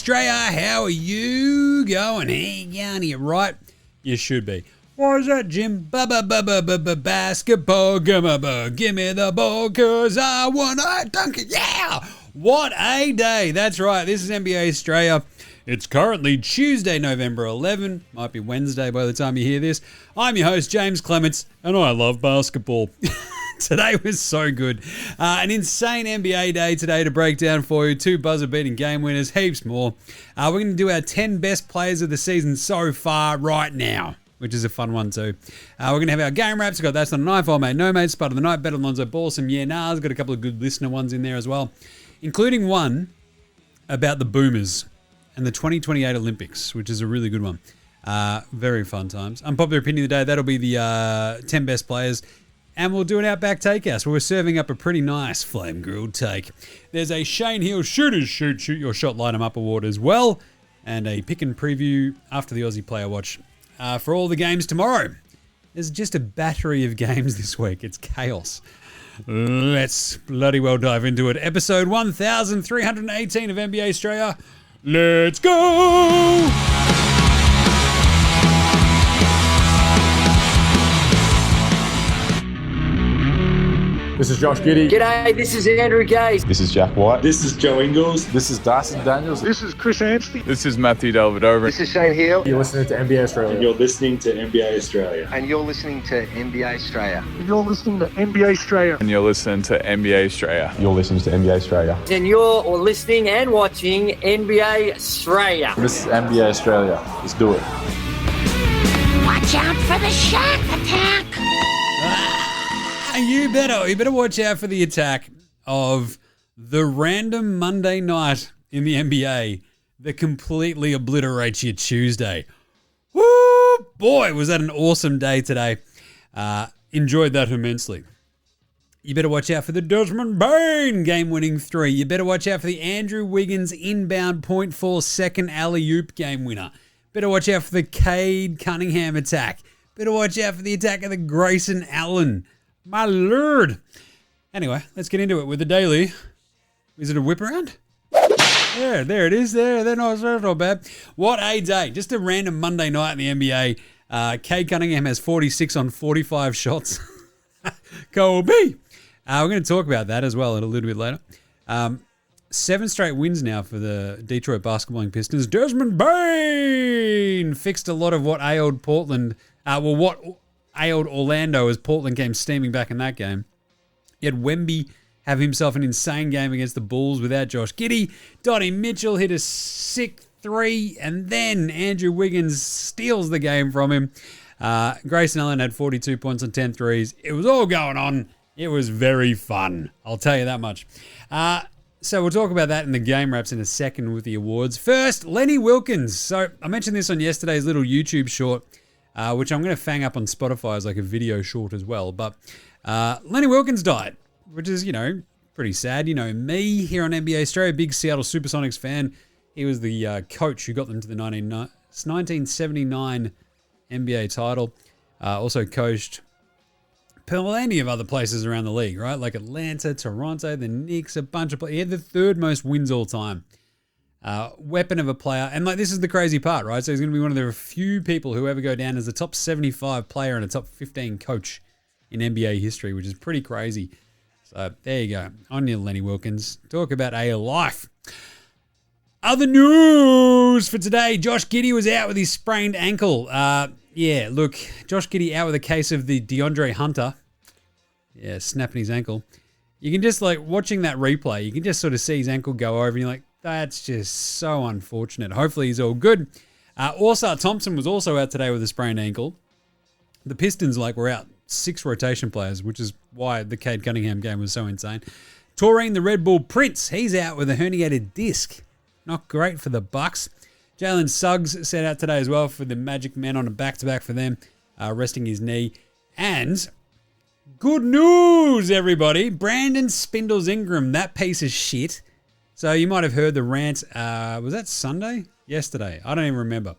Straya. How are you going? Hey, going here, right? You should be. What is that, Jim? Basketball, give me the ball, cause I wanna dunk it, yeah! What a day, that's right, this is NBA Straya. It's currently Tuesday, November 11, might be Wednesday by the time you hear this. I'm your host, James Clements, and I love basketball. Today was so good. An insane NBA day today to break down for you. 2 buzzer-beating game winners, heaps more. We're going to do our 10 best players of the season so far right now, which is a fun one too. We're going to have our game wraps. We've got That's Not a Knife, Old Mate, No Mate, Spud of the Night, Bane and Lonzo Ball, some Yeah Nahs. Got a couple of good listener ones in there as well, including one about the Boomers and the 2028 Olympics, which is a really good one. Very fun times. Unpopular Opinion of the day, that'll be the 10 best players. And we'll do an Outback Takehouse where we're serving up a pretty nice flame-grilled take. There's a Shane Hill Shoot Your Shot, Light 'em Up award as well. And a pick and preview after the Aussie Player Watch for all the games tomorrow. There's just a battery of games this week. It's chaos. Let's bloody well dive into it. Episode 1318 of NBA Straya. Let's go! This is Josh Giddey. G'day, this is Andrew Gaze. This is Jack White. This is Joe Ingles. This is Dyson Daniels. This is Chris Anstey. This is Matthew Delvedova. This is Shane Hill. You're listening to NBA Australia. And you're listening to NBA Australia. And you're listening to NBA Straya. You're listening to NBA Australia. And you're listening to NBA Straya. You're listening to NBA Australia. And you're listening and watching NBA Straya. This is NBA Australia. Let's do it. Watch out for the shark attack. You better watch out for the attack of the random Monday night in the NBA that completely obliterates your Tuesday. Woo! Boy, was that an awesome day today. Enjoyed that immensely. You better watch out for the Desmond Bane game-winning 3. You better watch out for the Andrew Wiggins inbound 0.4 second alley-oop game winner. Better watch out for the CADE Cunningham attack. Better watch out for the attack of the Grayson Allen. My lord. Anyway, let's get into it with the daily. Is it a whip around? Yeah, there it is. They're not bad. What a day. Just a random Monday night in the NBA. CADE Cunningham has 46 on 45 shots. Kobe. We're going to talk about that as well a little bit later. 7 straight wins now for the Detroit basketballing Pistons. Desmond Bane fixed a lot of what ailed Portland. What ailed Orlando as Portland came steaming back in that game. Yet Wemby have himself an insane game against the Bulls without Josh Giddey. Donnie Mitchell hit a sick 3, and then Andrew Wiggins steals the game from him. Grayson Allen had 42 points on 10 threes. It was all going on. It was very fun. I'll tell you that much. So we'll talk about that in the game wraps in a second with the awards. First, Lenny Wilkins. So I mentioned this on yesterday's little YouTube short, which I'm going to fang up on Spotify as like a video short as well. But Lenny Wilkins died, which is, pretty sad. You know, me here on NBA Straya, big Seattle Supersonics fan. He was the coach who got them to the 1979 NBA title. Also coached plenty of other places around the league, right? Like Atlanta, Toronto, the Knicks, a bunch of players. He had the 3rd most wins all time. Weapon of a player. And this is the crazy part, right? So he's going to be one of the few people who ever go down as a top 75 player and a top 15 coach in NBA history, which is pretty crazy. So there you go. On your Lenny Wilkins. Talk about a life. Other news for today. Josh Giddey was out with his sprained ankle. Josh Giddey out with a case of the DeAndre Hunter. Yeah, snapping his ankle. You can just, watching that replay, you can just sort of see his ankle go over and you're like, that's just so unfortunate. Hopefully he's all good. Orsar Thompson was also out today with a sprained ankle. The Pistons were out 6 rotation players, which is why the CADE Cunningham game was so insane. Taurine the Red Bull Prince, he's out with a herniated disc. Not great for the Bucks. Jalen Suggs set out today as well for the Magic Men on a back-to-back for them, resting his knee. And good news, everybody. Brandon Spindles Ingram, that piece of shit. So you might have heard the rant. Was that Sunday? Yesterday. I don't even remember.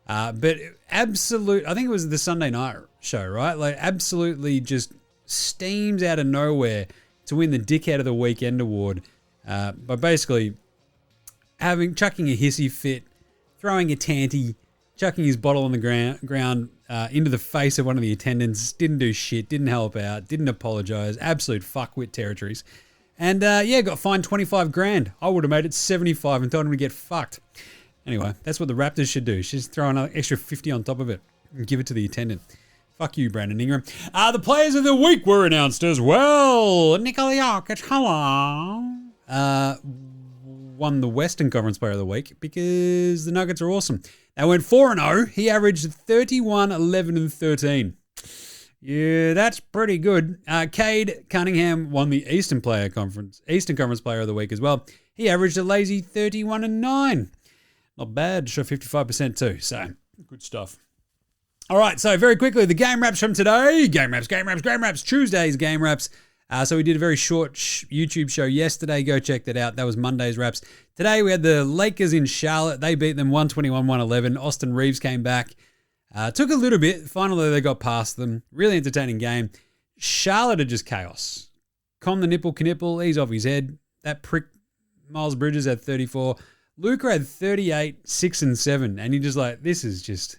But I think it was the Sunday night show, right? Absolutely just steams out of nowhere to win the Dickhead of the Weekend award by basically chucking a hissy fit, throwing a tanty, chucking his bottle on the ground into the face of one of the attendants, didn't do shit, didn't help out, didn't apologise, absolute fuckwit territories. And got fined 25 grand. I would have made it 75 and told him to get fucked. Anyway, that's what the Raptors should do. Should just throw another extra 50 on top of it and give it to the attendant. Fuck you, Brandon Ingram. The players of the week were announced as well. Nikola Jokic, hello. Won the Western Conference Player of the Week because the Nuggets are awesome. They went 4-0. He averaged 31, 11, and 13. Yeah, that's pretty good. CADE Cunningham won the Eastern Conference Player of the Week as well. He averaged a lazy 31 and 9. Not bad. Shot 55% too. So, good stuff. All right, so very quickly, the game wraps from today. Game wraps. Tuesday's game wraps. So we did a very short YouTube show yesterday. Go check that out. That was Monday's wraps. Today we had the Lakers in Charlotte. They beat them 121-111. Austin Reeves came back. Took a little bit. Finally, they got past them. Really entertaining game. Charlotte are just chaos. Con the nipple knipple. He's off his head. That prick Miles Bridges had 34. Luka had 38, 6 and 7. And you're just like, this is just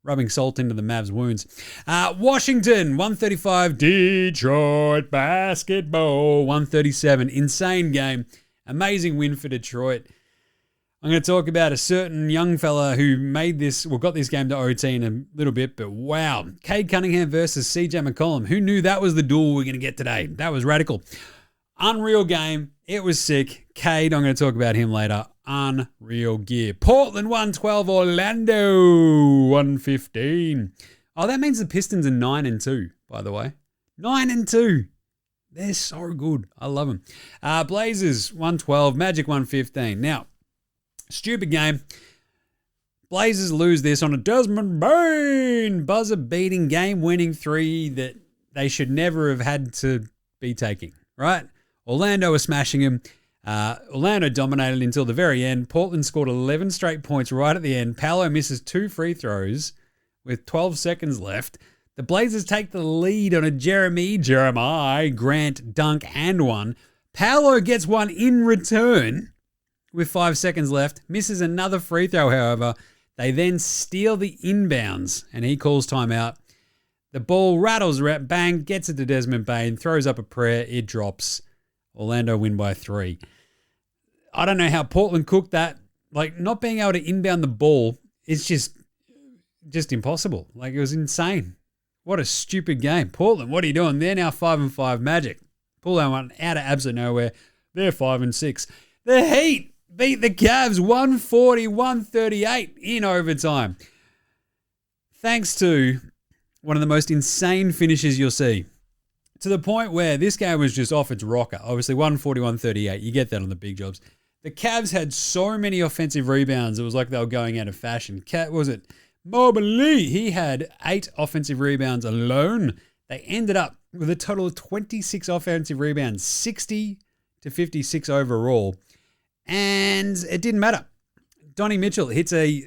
rubbing salt into the Mavs' wounds. Washington, 135. Detroit basketball, 137. Insane game. Amazing win for Detroit. I'm going to talk about a certain young fella who got this game to OT in a little bit, but wow. CADE Cunningham versus CJ McCollum. Who knew that was the duel we're going to get today? That was radical. Unreal game. It was sick. CADE, I'm going to talk about him later. Unreal gear. Portland 112, Orlando 115. Oh, that means the Pistons are 9-2, by the way. 9-2. They're so good. I love them. Blazers 112, Magic 115. Now, stupid game. Blazers lose this on a Desmond Bane buzzer-beating, game-winning three that they should never have had to be taking, right? Orlando was smashing him. Orlando dominated until the very end. Portland scored 11 straight points right at the end. Paolo misses 2 free throws with 12 seconds left. The Blazers take the lead on a Jeremiah Grant dunk and one. Paolo gets one in return with 5 seconds left. Misses another free throw, however. They then steal the inbounds and he calls timeout. The ball rattles, bang, gets it to Desmond Bane, throws up a prayer, it drops. Orlando win by 3. I don't know how Portland cooked that. Like, not being able to inbound the ball is just impossible. Like, it was insane. What a stupid game. Portland, what are you doing? They're now 5-5. Magic. Pull that one out of absolute nowhere. They're 5-6. The Heat beat the Cavs 140-138 in overtime. Thanks to one of the most insane finishes you'll see. To the point where this game was just off its rocker. Obviously, 140-138. You get that on the big jobs. The Cavs had so many offensive rebounds, it was like they were going out of fashion. Mobley? He had 8 offensive rebounds alone. They ended up with a total of 26 offensive rebounds, 60-56 overall. And it didn't matter. Donnie Mitchell hits a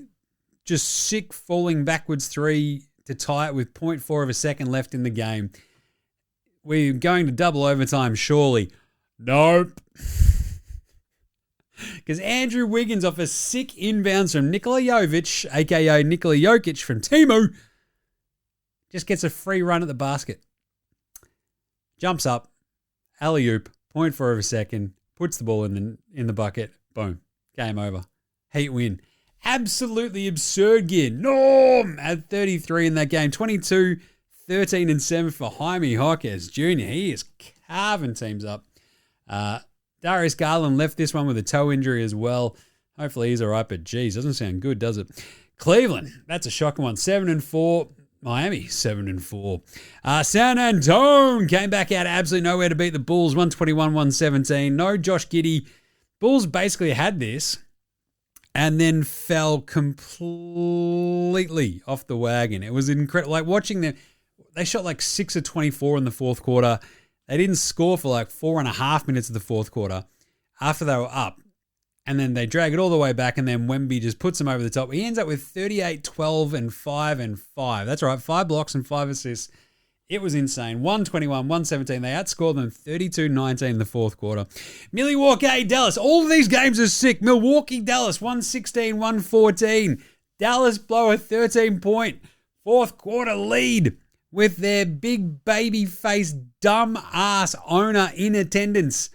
just sick falling backwards 3 to tie it with 0.4 of a second left in the game. We're going to double overtime, surely. Nope. Because Andrew Wiggins off a sick inbounds from Nikola Jovic, a.k.a. Nikola Jokic from Timu, just gets a free run at the basket. Jumps up, alley-oop, 0.4 of a second, puts the ball in the bucket, boom, game over. Heat win. Absolutely absurd gear. Norm had 33 in that game, 22, 13 and 7 for Jaime Jaquez Jr. He is carving teams up. Darius Garland left this one with a toe injury as well. Hopefully he's all right, but geez, doesn't sound good, does it? Cleveland, that's a shocking one. 7-4. Miami, 7-4. San Antonio came back out absolutely nowhere to beat the Bulls, 121-117. No Josh Giddey. Bulls basically had this and then fell completely off the wagon. It was incredible. Like watching them, they shot like 6 of 24 in the fourth quarter. They didn't score for like 4.5 minutes of the fourth quarter after they were up. And then they drag it all the way back, and then Wemby just puts them over the top. He ends up with 38, 12, and 5 and 5. That's right, 5 blocks and 5 assists. It was insane. 121-117. They outscored them 32-19 in the fourth quarter. Milwaukee, Dallas. All of these games are sick. Milwaukee, Dallas, 116-114. Dallas blow a 13-point fourth quarter lead with their big baby-faced dumb ass owner in attendance.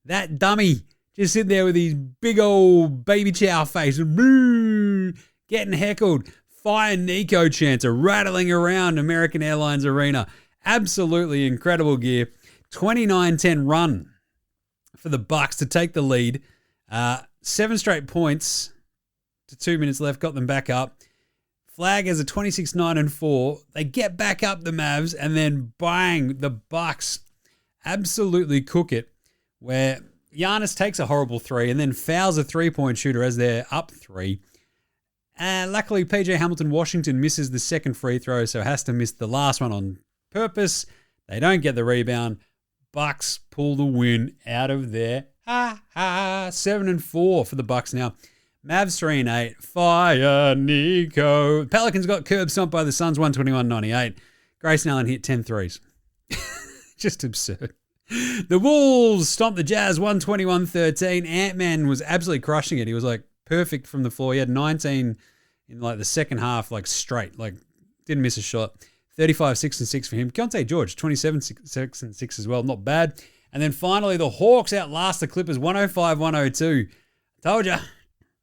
That dummy just sitting there with his big old baby chow face, getting heckled. Fire Nico chants are rattling around American Airlines Arena. Absolutely incredible gear. 29-10 run for the Bucks to take the lead. 7 straight points to 2 minutes left, got them back up. Flag has a 26-9-4. They get back up the Mavs, and then bang, the Bucks absolutely cook it, where Giannis takes a horrible 3 and then fouls a 3-point shooter as they're up 3. Luckily, PJ Hamilton-Washington misses the second free throw, so has to miss the last one on purpose. They don't get the rebound. Bucks pull the win out of there. 7-4 for the Bucks now. Mavs 3-8. Fire Nico. Pelicans got curb stomped by the Suns 121-98. Grayson Allen hit 10 threes. Just absurd. The Wolves stomped the Jazz 121-13. Ant-Man was absolutely crushing it. He was like perfect from the floor. He had 19 in like the second half, like straight, like didn't miss a shot. 35, 6 and 6 for him. Keontae George, 27, 6 and 6 as well. Not bad. And then finally, the Hawks outlast the Clippers 105-102. Told ya.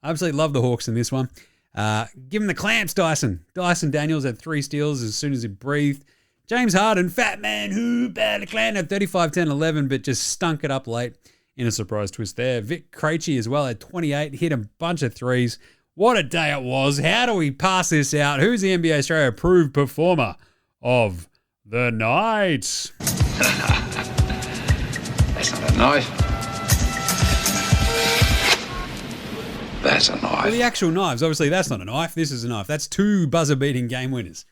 I absolutely love the Hawks in this one. Give him the clamps, Dyson. Dyson Daniels had 3 steals as soon as he breathed. James Harden, fat man, who bad clan, had 35, 10, 11, but just stunk it up late in a surprise twist there. Vic Krejci as well had 28, hit a bunch of threes. What a day it was. How do we pass this out? Who's the NBA Australia approved performer of the night? That's not a knife. That's a knife. Well, the actual knives, obviously that's not a knife. This is a knife. That's 2 buzzer-beating game winners.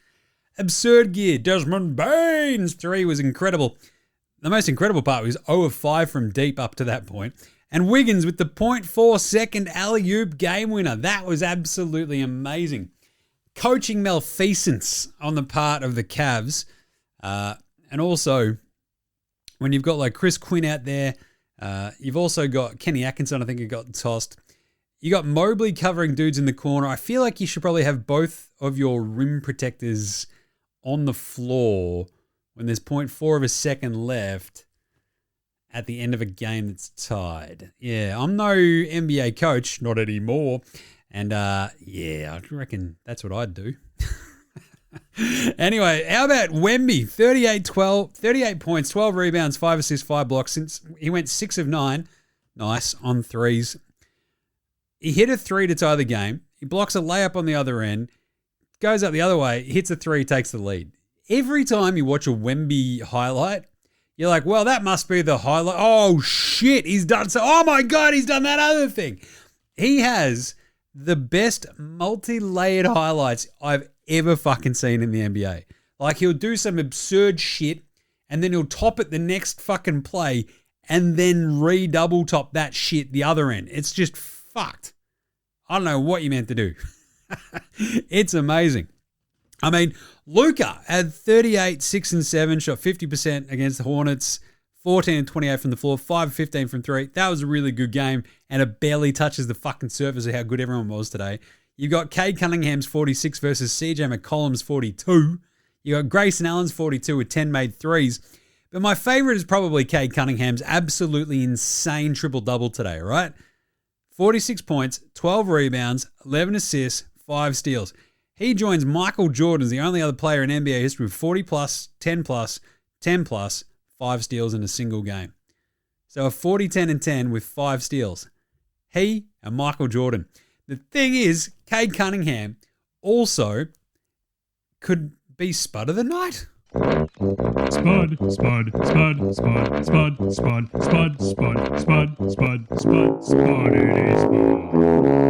Absurd gear. Desmond Bane's 3 was incredible. The most incredible part was 0 of 5 from deep up to that point. And Wiggins with the 0.4 second alley-oop game winner. That was absolutely amazing. Coaching malfeasance on the part of the Cavs. And also, when you've got like Chris Quinn out there, you've also got Kenny Atkinson, I think, who got tossed. You got Mobley covering dudes in the corner. I feel like you should probably have both of your rim protectors on the floor when there's 0.4 of a second left at the end of a game that's tied. Yeah, I'm no NBA coach, not anymore. And yeah, I reckon that's what I'd do. Anyway, how about Wemby? 38 points, 12 rebounds, 5 assists, 5 blocks. Since he went 6 of 9. Nice on threes. He hit a 3 to tie the game. He blocks a layup on the other end, goes up the other way, hits a 3, takes the lead. Every time you watch a Wemby highlight, you're like, well, that must be the highlight. Oh, shit, he's done so. Oh, my God, he's done that other thing. He has the best multi-layered highlights I've ever fucking seen in the NBA. Like, he'll do some absurd shit, and then he'll top it the next fucking play, and then redouble top that shit the other end. It's just fucked. I don't know what you meant to do. It's amazing. I mean, Luka had 38, 6 and 7, shot 50% against the Hornets, 14 and 28 from the floor, 5 and 15 from 3. That was a really good game, and it barely touches the fucking surface of how good everyone was today. You've got CADE Cunningham's 46 versus CJ McCollum's 42. You got Grayson Allen's 42 with 10 made threes. But my favorite is probably CADE Cunningham's absolutely insane triple-double today, right? 46 points, 12 rebounds, 11 assists, 5 steals. He joins Michael Jordan as the only other player in NBA history with 40 plus, 10 plus, 10 plus, 5 steals in a single game. So a 40, 10, and 10 with 5 steals. He and Michael Jordan. The thing is, CADE Cunningham also could be Spud of the night. Spud, Spud, Spud, Spud, Spud, Spud, Spud, Spud, Spud, Spud, Spud, Spud, Spud, it is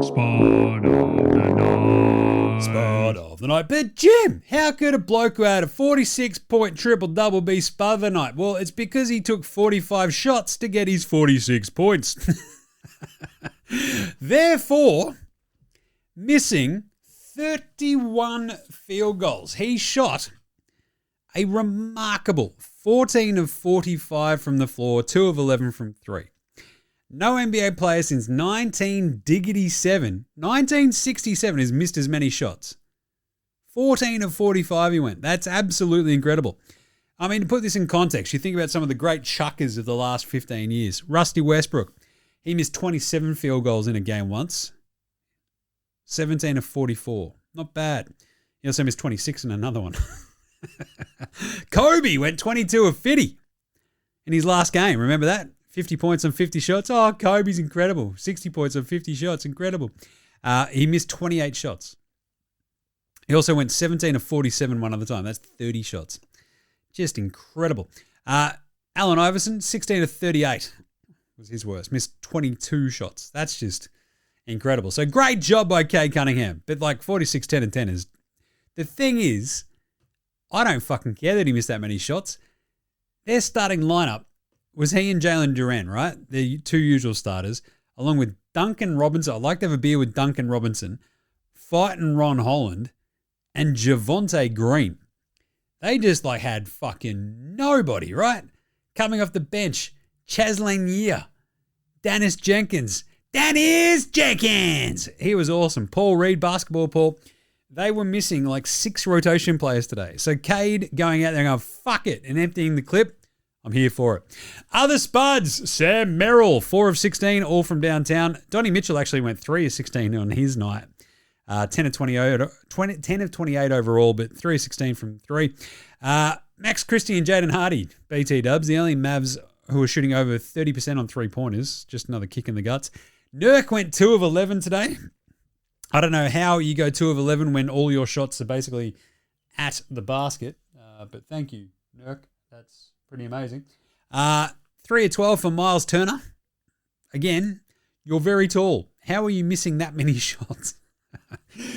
Spud of the night. Spud of the night. But Jim, how could a bloke who had a 46-point triple-double be Spud of the night? Well, it's because he took 45 shots to get his 46 points. Therefore, missing 31 field goals. He shot A remarkable 14 of 45 from the floor, 2 of 11 from 3. No NBA player since 1967 has missed as many shots. 14 of 45 he went. That's absolutely incredible. I mean, to put this in context, you think about some of the great chuckers of the last 15 years. Rusty Westbrook, he missed 27 field goals in a game once. 17 of 44. Not bad. He also missed 26 in another one. Kobe went 22 of 50 in his last game. Remember that? 50 points on 50 shots. Oh, Kobe's incredible. 60 points on 50 shots. Incredible. He missed 28 shots. He also went 17 of 47 one other time. That's 30 shots. Just incredible. Allen Iverson, 16 of 38 was his worst. Missed 22 shots. That's just incredible. So great job by CADE Cunningham. But like 46, 10 and 10 is... The thing is, I don't fucking care that he missed that many shots. Their starting lineup was he and Jalen Duran, right? The two usual starters, along with Duncan Robinson. I'd like to have a beer with Duncan Robinson, fighting Ron Holland, and Javonte Green. They just like had fucking nobody, right? Coming off the bench, Chaz Lanier, Dennis Jenkins. He was awesome. Paul Reed, basketball Paul. They were missing like 6 rotation players today. So CADE going out there and going, fuck it, and emptying the clip. I'm here for it. Other Spuds, Sam Merrill, 4 of 16, all from downtown. Donnie Mitchell actually went 3 of 16 on his night. 10 of 28 overall, but 3 of 16 from 3. Max Christie and Jaden Hardy, BT Dubs, the only Mavs who are shooting over 30% on three-pointers. Just another kick in the guts. Nurk went 2 of 11 today. I don't know how you go 2 of 11 when all your shots are basically at the basket, but thank you, Nurk. That's pretty amazing. 3 of 12 for Miles Turner. Again, you're very tall. How are you missing that many shots?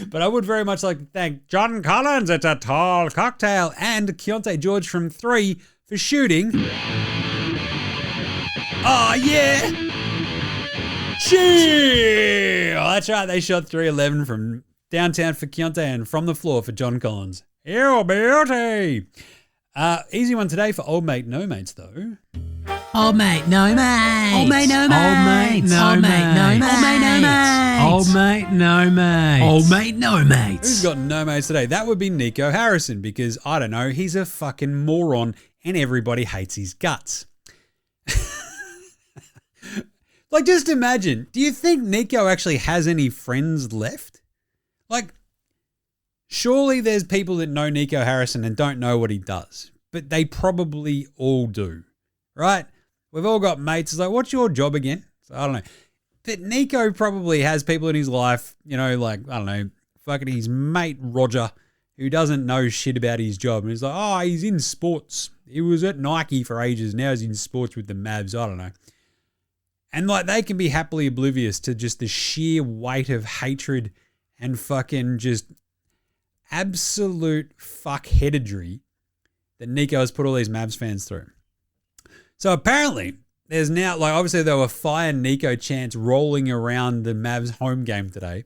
But I would very much like to thank John Collins, it's a tall cocktail, and Keontae George from 3 for shooting. Oh, yeah. Chill. That's right. They shot 3-11 from downtown for Keontae and from the floor for John Collins. Ew, beauty. Easy one today for old mate, no mates, though. Old mate, no mates. Old mate, no mates. Old mate, no mates. Old mate, no mates. Old mate, no mates. Old mate, no mates. Who's got no mates today? That would be Nico Harrison because, I don't know, he's a fucking moron and everybody hates his guts. Like, just imagine, do you think Nico actually has any friends left? Like, surely there's people that know Nico Harrison and don't know what he does, but they probably all do, right? We've all got mates. It's like, what's your job again? So, I don't know. But Nico probably has people in his life, you know, like, I don't know, fucking his mate Roger, who doesn't know shit about his job. And he's like, oh, he's in sports. He was at Nike for ages. Now he's in sports with the Mavs. I don't know. And like they can be happily oblivious to just the sheer weight of hatred and fucking just absolute fuckheadedry that Nico has put all these Mavs fans through. So apparently there's now, like obviously there were Fire Nico chants rolling around the Mavs home game today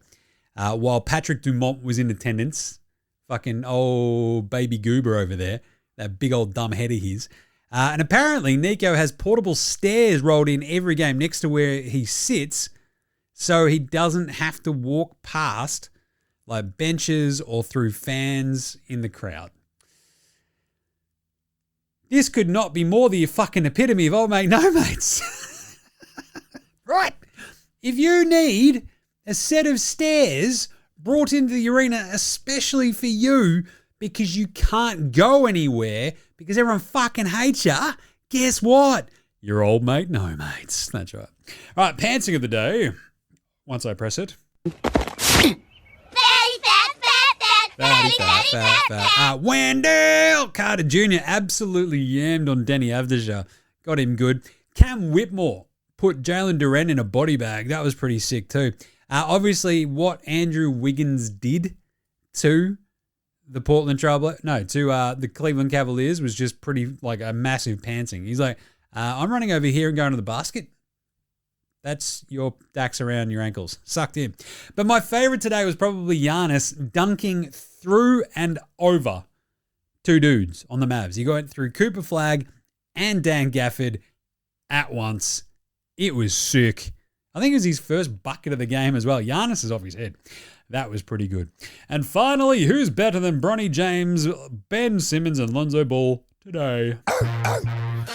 while Patrick Dumont was in attendance. Fucking old baby goober over there, that big old dumb head of his. And apparently Nico has portable stairs rolled in every game next to where he sits so he doesn't have to walk past like benches or through fans in the crowd. This could not be more the fucking epitome of old mate no mates. Right? If you need a set of stairs brought into the arena especially for you because you can't go anywhere because everyone fucking hates ya, guess what? Your old mate no mates. That's right. All right, pantsing of the day. Once I press it. Wendell Carter Jr. absolutely yammed on Danny Avdija. Got him good. Cam Whitmore put Jalen Duran in a body bag. That was pretty sick too. Obviously, what Andrew Wiggins did to the the Cleveland Cavaliers was just pretty like a massive pantsing. He's like, I'm running over here and going to the basket. That's your dax around your ankles. Sucked in. But my favorite today was probably Giannis dunking through and over two dudes on the Mavs. He got through Cooper Flagg and Dan Gafford at once. It was sick. I think it was his first bucket of the game as well. Giannis is off his head. That was pretty good. And finally, who's better than Bronny James, Ben Simmons, and Lonzo Ball today?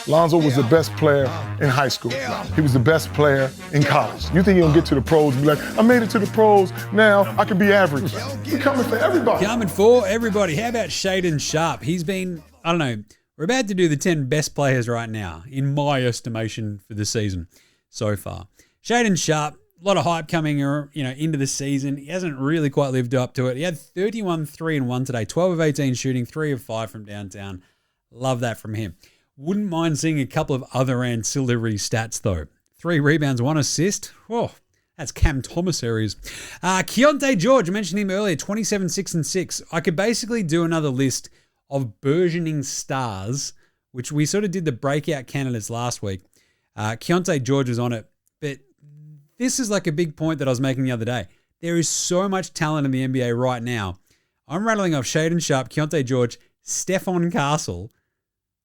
Lonzo was the best player in high school. He was the best player in college. You think he'll get to the pros and be like, I made it to the pros, now I can be average. We're coming for everybody. Coming for everybody. How about Shaedon Sharpe? He's been, I don't know, we're about to do the 10 best players right now, in my estimation, for the season so far. Shaedon Sharpe, a lot of hype coming into the season. He hasn't really quite lived up to it. He had 31 3-1 today, 12 of 18 shooting, 3 of 5 from downtown. Love that from him. Wouldn't mind seeing a couple of other ancillary stats, though. 3 rebounds, 1 assist. Oh, that's Cam Thomas areas. Keontae George, I mentioned him earlier, 27, 6, and 6. I could basically do another list of burgeoning stars, which we sort of did the breakout candidates last week. Keontae George was on it, but this is like a big point that I was making the other day. There is so much talent in the NBA right now. I'm rattling off Shaedon Sharpe, Keontae George, Stephon Castle,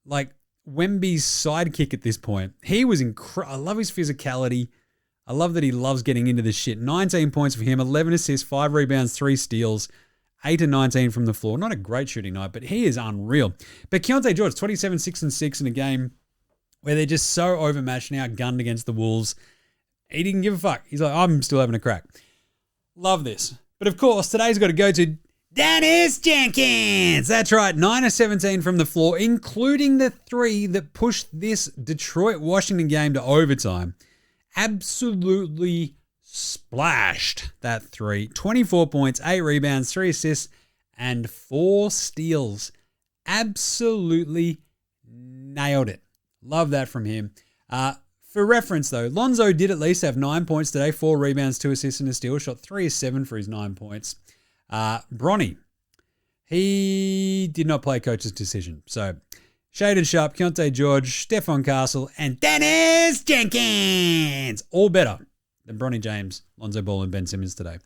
like Wemby's sidekick at this point. He was incredible. I love his physicality. I love that he loves getting into this shit. 19 points for him, 11 assists, 5 rebounds, 3 steals, 8 and 19 from the floor. Not a great shooting night, but he is unreal. But Keontae George, 27, 6, and 6 in a game where they're just so overmatched and outgunned against the Wolves. He didn't give a fuck. He's like, I'm still having a crack. Love this. But of course, today's got to go to Dennis Jenkins. That's right, 9 of 17 from the floor, including the 3 that pushed this Detroit-Washington game to overtime. Absolutely splashed that 3. 24 points, 8 rebounds, 3 assists, and 4 steals. Absolutely nailed it. Love that from him. For reference, though, Lonzo did at least have 9 points today, 4 rebounds, 2 assists, and a steal. Shot 3 of 7 for his 9 points. Bronny, he did not play coach's decision. So, Shaedon Sharpe, Keontae George, Stephon Castle, and Dennis Jenkins. All better than Bronny James, Lonzo Ball, and Ben Simmons today.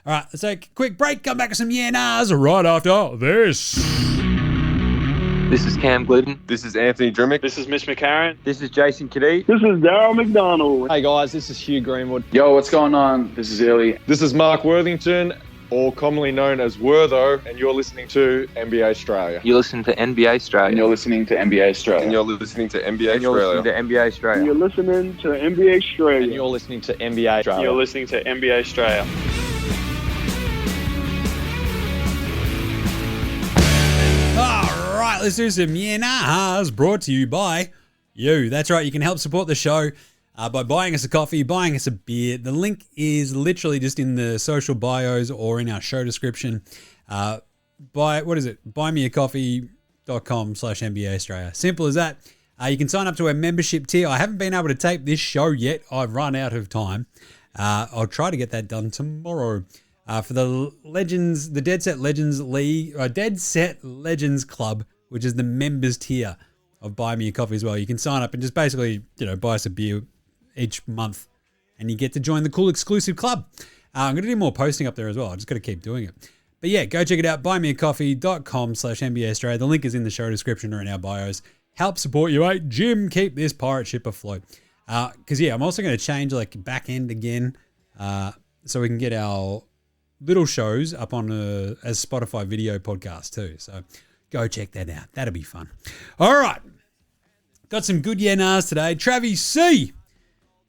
All right, let's take a quick break. Come back with some yeah-nahs right after this. This is Cam Glidden. This is Anthony Drimmick. This is Mitch McCarron. This is Jason Kadee. This is Darryl McDonald. Hey guys, this is Hugh Greenwood. Yo, what's going on? This is Illy. This is Mark Worthington, or commonly known as Wortho, and you're listening to NBA Straya. You're listening to NBA Straya. And you're listening to NBA Straya. And you're listening to NBA and you're Straya. listening to NBA Straya. And you're listening to NBA Straya. And you're listening to NBA Straya. You're listening to NBA Straya. All right, let's do some yeah-nahs brought to you by you. That's right, you can help support the show by buying us a coffee, buying us a beer. The link is literally just in the social bios or in our show description. Buymeacoffee.com/NBA Australia. Simple as that. You can sign up to our membership tier. I haven't been able to tape this show yet. I've run out of time. I'll try to get that done tomorrow. For the Legends, the Dead Set Legends League, or Dead Set Legends Club, which is the members tier of Buy Me a Coffee as well. You can sign up and just basically, buy us a beer each month, and you get to join the cool exclusive club. I'm going to do more posting up there as well. I just got to keep doing it. But yeah, go check it out. Buymeacoffee.com/NBA Australia. The link is in the show description or in our bios. Help support you, mate. Jim, keep this pirate ship afloat. Because I'm also going to change back end again, so we can get our little shows up on as Spotify video podcast too. So go check that out. That'll be fun. All right. Got some good yeah-nahs today. Travis C.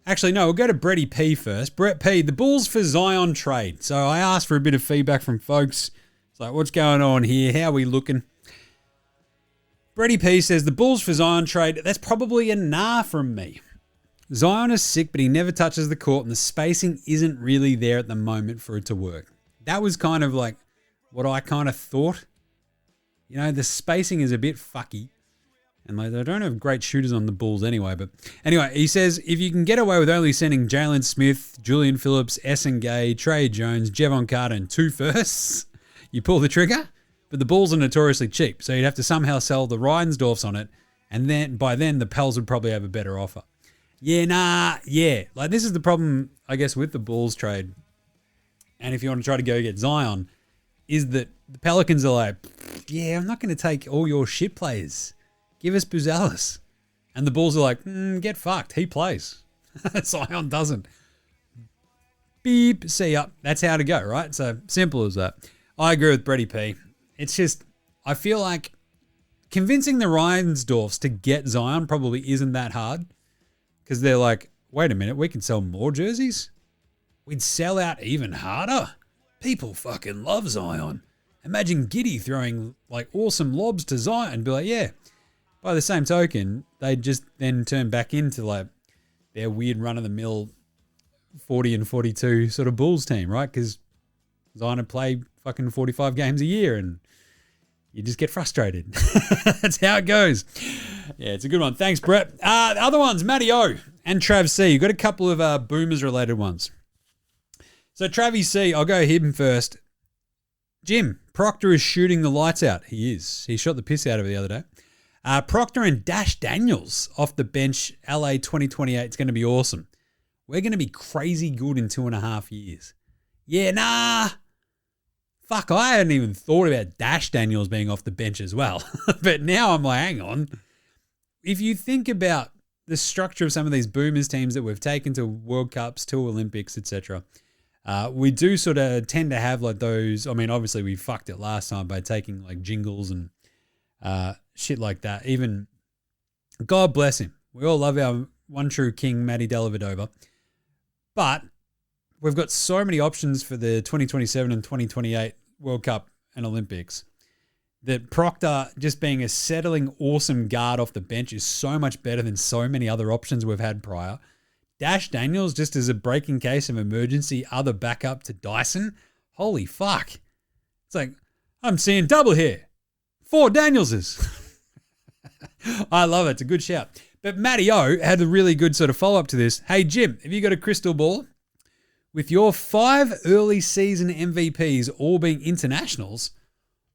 Actually, no, we'll go to Bretty P first. Brett P, the Bulls for Zion trade. So I asked for a bit of feedback from folks. It's like, what's going on here? How are we looking? Bretty P says, the Bulls for Zion trade, that's probably a nah from me. Zion is sick, but he never touches the court, and the spacing isn't really there at the moment for it to work. That was kind of like what I kind of thought. The spacing is a bit fucky. And they don't have great shooters on the Bulls anyway. But anyway, he says, if you can get away with only sending Jalen Smith, Julian Phillips, Essen Gay, Trey Jones, Jevon Carter, and 2 firsts, you pull the trigger. But the Bulls are notoriously cheap, so you'd have to somehow sell the Reinsdorfs on it. And then by then, the Pels would probably have a better offer. Yeah. This is the problem, I guess, with the Bulls trade. And if you want to try to go get Zion, is that the Pelicans are like, yeah, I'm not going to take all your shit players. Give us Buzelis. And the Bulls are like, get fucked. He plays. Zion doesn't. Beep, see ya. That's how to go, right? So simple as that. I agree with Brady P. It's just, I feel like convincing the Reinsdorfs to get Zion probably isn't that hard. Because they're like, wait a minute, we can sell more jerseys? We'd sell out even harder? People fucking love Zion. Imagine Giddey throwing like awesome lobs to Zion and be like, yeah. By the same token, they'd just then turn back into like their weird run-of-the-mill 40 and 42 sort of Bulls team, right? Because Zion would play fucking 45 games a year and you just get frustrated. That's how it goes. Yeah, it's a good one. Thanks, Brett. The other ones, Matty O and Trav C. You've got a couple of Boomers-related ones. So Travis C, I'll go him first. Jim, Proctor is shooting the lights out. He is. He shot the piss out of it the other day. Proctor and Dash Daniels off the bench, LA 2028. It's going to be awesome. We're going to be crazy good in 2.5 years. Yeah, nah. Fuck, I hadn't even thought about Dash Daniels being off the bench as well. But now I'm like, hang on. If you think about the structure of some of these Boomers teams that we've taken to World Cups, to Olympics, etc., we do sort of tend to have like those. I mean, obviously we fucked it last time by taking like Jingles and shit like that. Even, God bless him. We all love our one true king, Matty Dellavedova. But we've got so many options for the 2027 and 2028 World Cup and Olympics that Proctor just being a settling, awesome guard off the bench is so much better than so many other options we've had prior. Dash Daniels just as a breaking case of emergency, other backup to Dyson. Holy fuck. It's like, I'm seeing double here. 4 Danielses. I love it. It's a good shout. But Matty O had a really good sort of follow-up to this. Hey, Jim, have you got a crystal ball? With your 5 early season MVPs all being internationals,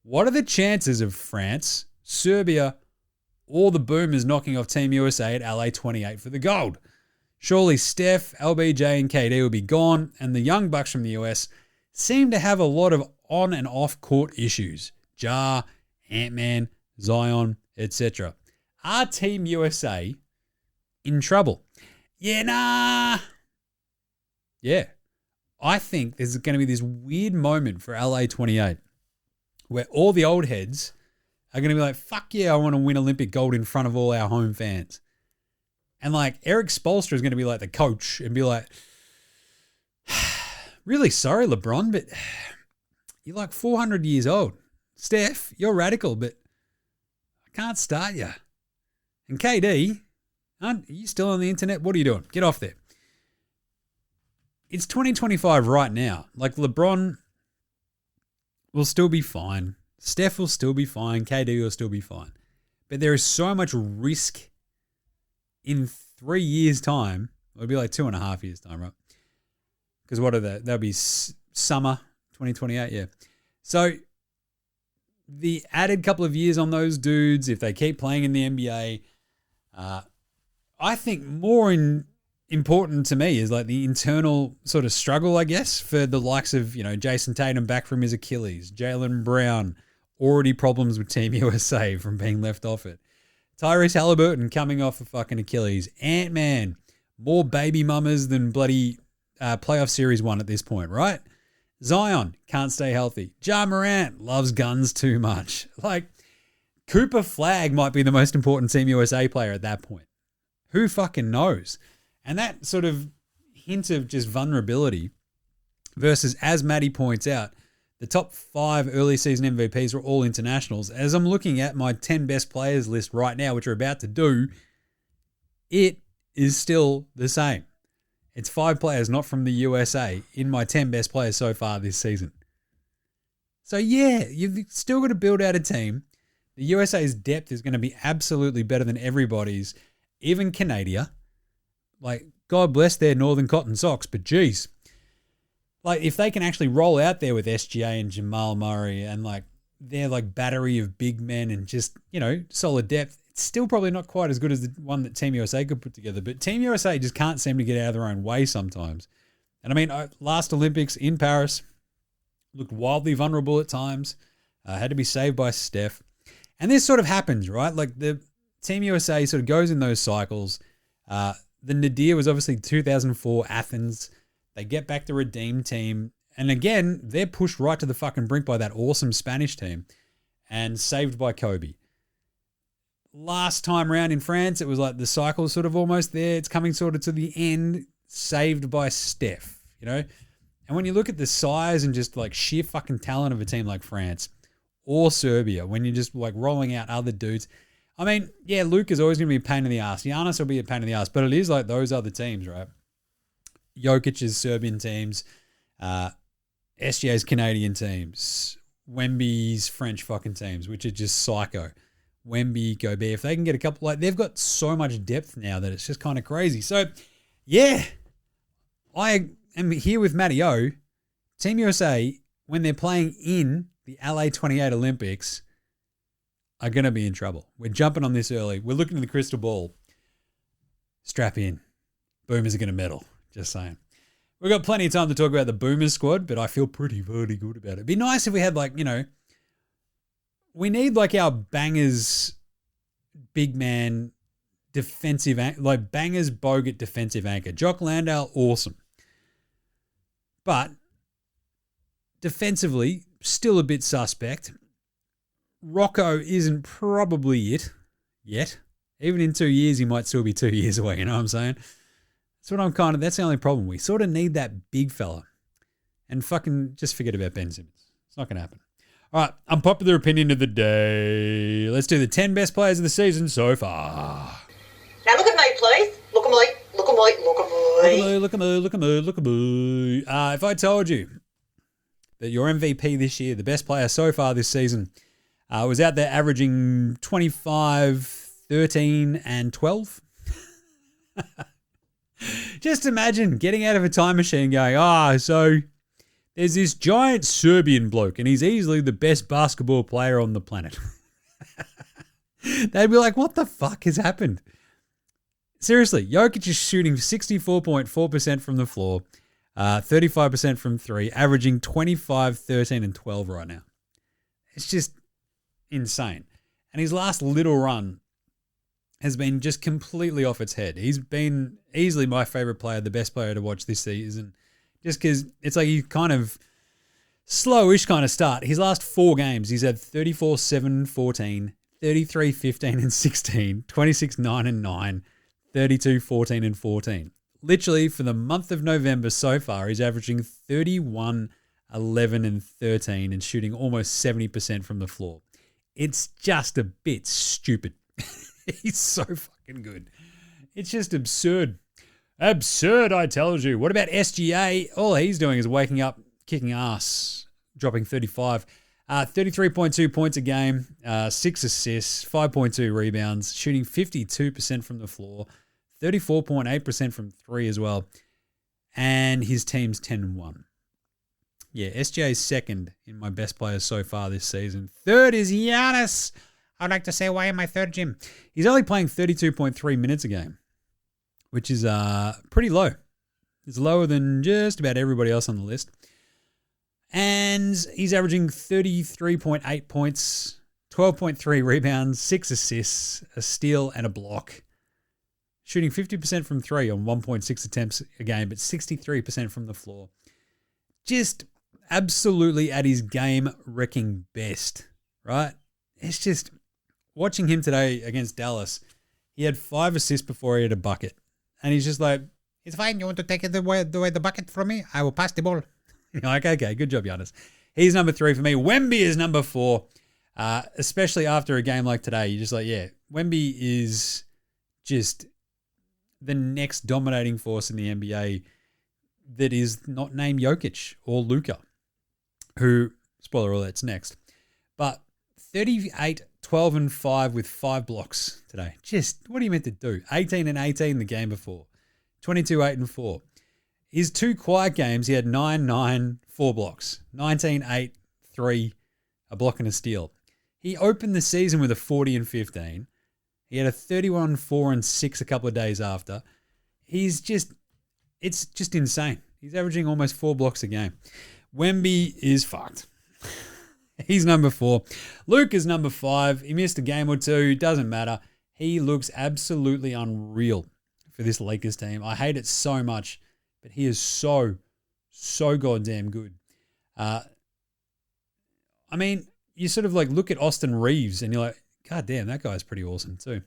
what are the chances of France, Serbia, or the Boomers knocking off Team USA at LA 28 for the gold? Surely Steph, LBJ, and KD will be gone, and the young bucks from the US seem to have a lot of on and off court issues. Ja, Ant-Man, Zion, etc. Are Team USA in trouble? Yeah, nah. Yeah. I think there's going to be this weird moment for LA 28 where all the old heads are going to be like, fuck yeah, I want to win Olympic gold in front of all our home fans. And like Eric Spoelstra is going to be like the coach and be like, really sorry, LeBron, but you're like 400 years old. Steph, you're radical, but I can't start you. And KD, are you still on the internet? What are you doing? Get off there. It's 2025 right now. Like LeBron will still be fine. Steph will still be fine. KD will still be fine. But there is so much risk in 3 years' time. It'll be like 2.5 years' time, right? Because what are they? That'll be summer 2028, yeah. So the added couple of years on those dudes, if they keep playing in the NBA, I think more important to me is like the internal sort of struggle, I guess, for the likes of, Jason Tatum back from his Achilles, Jaylen Brown, already problems with Team USA from being left off it. Tyrese Halliburton coming off a fucking Achilles. Ant-Man, more baby mamas than bloody playoff series 1 at this point, right? Zion, can't stay healthy. Ja Morant loves guns too much. Like, Cooper Flagg might be the most important Team USA player at that point. Who fucking knows? And that sort of hint of just vulnerability versus, as Matty points out, the top 5 early season MVPs were all internationals. As I'm looking at my 10 best players list right now, which we're about to do, it is still the same. It's 5 players not from the USA in my 10 best players so far this season. So yeah, you've still got to build out a team. The USA's depth is going to be absolutely better than everybody's, even Canada. Like, God bless their Northern Cotton Socks, but geez. Like, if they can actually roll out there with SGA and Jamal Murray and like their like battery of big men and just, solid depth, it's still probably not quite as good as the one that Team USA could put together. But Team USA just can't seem to get out of their own way sometimes. And I mean, last Olympics in Paris looked wildly vulnerable at times. Had to be saved by Steph. And this sort of happens, right? Like the Team USA sort of goes in those cycles. The nadir was obviously 2004 Athens. They get back the redeemed team. And again, they're pushed right to the fucking brink by that awesome Spanish team and saved by Kobe. Last time round in France, it was like the cycle sort of almost there. It's coming sort of to the end, saved by Steph, you know? And when you look at the size and just like sheer fucking talent of a team like France or Serbia, when you're just like rolling out other dudes, I mean, yeah, Luka's always going to be a pain in the ass. Giannis will be a pain in the ass, but it is like those other teams, right? Jokic's Serbian teams, SGA's Canadian teams, Wemby's French fucking teams, which are just psycho. Wemby, Gobert, if they can get a couple, like they've got so much depth now that it's just kind of crazy. So, yeah, I am here with Matty O. Team USA, when they're playing in the LA 28 Olympics, are going to be in trouble. We're jumping on this early. We're looking at the crystal ball. Strap in. Boomers are going to medal. Just saying. We've got plenty of time to talk about the Boomers squad, but I feel pretty good about it. It'd be nice if we had like, you know, we need like our bangers, big man, defensive, like bangers, Bogut defensive anchor. Jock Landale, awesome. But defensively, still a bit suspect. Rocco isn't probably it yet. Even in 2 years, he might still be 2 years away. You know what I'm saying? That's the only problem. We sort of need that big fella. And fucking just forget about Ben Simmons. It's not going to happen. All right, unpopular opinion of the day. Let's do the 10 best players of the season so far. Now look at me, please. Look at me. Look at me. Look at me. Look at me. Look at me. Look at me. If I told you that your MVP this year, the best player so far this season, was out there averaging 25, 13, and 12. Just imagine getting out of a time machine going, so there's this giant Serbian bloke and he's easily the best basketball player on the planet. They'd be like, what the fuck has happened? Seriously, Jokic is shooting 64.4% from the floor, 35% from three, averaging 25, 13, and 12 right now. It's just insane. And his last little run has been just completely off its head. He's been easily my favorite player, the best player to watch this season, just because it's like he's kind of slowish kind of start. His last 4 games, he's had 34, 7, 14, 33, 15, and 16, 26, 9, and 9, 32, 14, and 14. Literally, for the month of November so far, he's averaging 31, 11, and 13 and shooting almost 70% from the floor. It's just a bit stupid. He's so fucking good. It's just absurd. Absurd, I tell you. What about SGA? All he's doing is waking up, kicking ass, dropping 35. 33.2 points a game, 6 assists, 5.2 rebounds, shooting 52% from the floor, 34.8% from 3 as well. And his team's 10-1. Yeah, SGA's second in my best players so far this season. Third is Giannis. I'd like to say, why am I third, Jim? He's only playing 32.3 minutes a game, which is pretty low. It's lower than just about everybody else on the list. And he's averaging 33.8 points, 12.3 rebounds, 6 assists, a steal, and a block. Shooting 50% from 3 on 1.6 attempts a game, but 63% from the floor. Just absolutely at his game-wrecking best, right? It's just, watching him today against Dallas, he had 5 assists before he had a bucket. And he's just like, it's fine, you want to take away the bucket from me? I will pass the ball. You're like, okay, good job, Giannis. He's number 3 for me. Wemby is number 4, especially after a game like today. You're just like, yeah, Wemby is just the next dominating force in the NBA that is not named Jokic or Luka, who, spoiler alert's next. But 38, 12, and 5 with 5 blocks today. Just, what are you meant to do? 18 and 18 the game before. 22, 8, and 4. His 2 quiet games, he had 9, 9, 4 blocks. 19, 8, 3, a block and a steal. He opened the season with a 40 and 15. He had a 31, 4, and 6 a couple of days after. It's just insane. He's averaging almost 4 blocks a game. Wemby is fucked. He's number 4. Luka's number 5. He missed a game or two. Doesn't matter. He looks absolutely unreal for this Lakers team. I hate it so much, but he is so goddamn good. I mean, you sort of like look at Austin Reeves and you're like, God damn, that guy's pretty awesome too.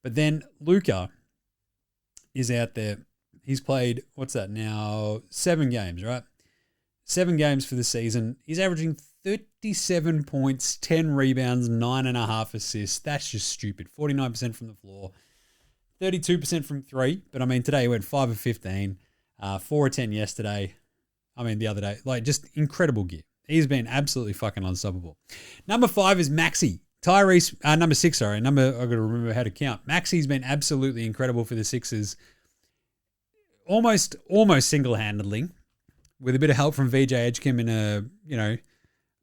But then Luka is out there. He's played, what's that now? 7 games, right? 7 games for the season. He's averaging 37 points, 10 rebounds, 9.5 assists. That's just stupid. 49% from the floor, 32% from 3. But I mean, today he went 5 of 15, 4 of 10 yesterday. I mean, the other day. Like, just incredible gear. He's been absolutely fucking unstoppable. Number 5 is Maxey. Tyrese, number 6, sorry. I've got to remember how to count. Maxey's been absolutely incredible for the Sixers. Almost single-handedly, with a bit of help from VJ Edgecombe in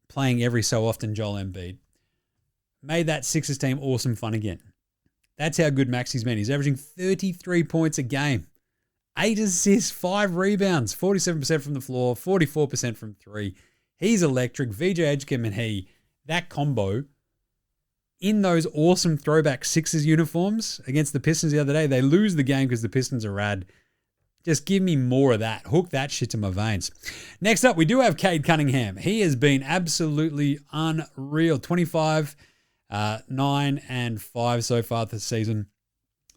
playing every so often Joel Embiid. Made that Sixers team awesome fun again. That's how good Maxey's been. He's averaging 33 points a game. 8 assists, 5 rebounds, 47% from the floor, 44% from 3. He's electric. VJ Edgecombe and that combo in those awesome throwback Sixers uniforms against the Pistons the other day. They lose the game because the Pistons are rad. Just give me more of that. Hook that shit to my veins. Next up, we do have CADE Cunningham. He has been absolutely unreal. 25, 9, and 5 so far this season.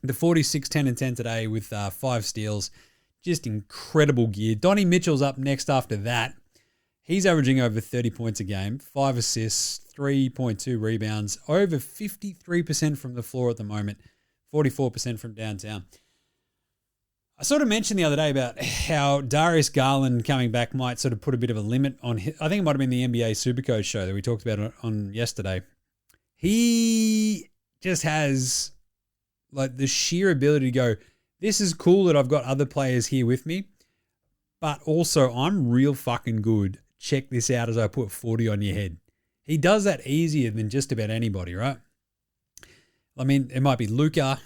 The 46, 10, and 10 today with 5 steals. Just incredible gear. Donnie Mitchell's up next after that. He's averaging over 30 points a game, 5 assists, 3.2 rebounds, over 53% from the floor at the moment, 44% from downtown. I sort of mentioned the other day about how Darius Garland coming back might sort of put a bit of a limit on his, I think it might have been the NBA Supercoach show that we talked about on yesterday. He just has like the sheer ability to go, this is cool that I've got other players here with me, but also I'm real fucking good. Check this out as I put 40 on your head. He does that easier than just about anybody, right? I mean, it might be Luka,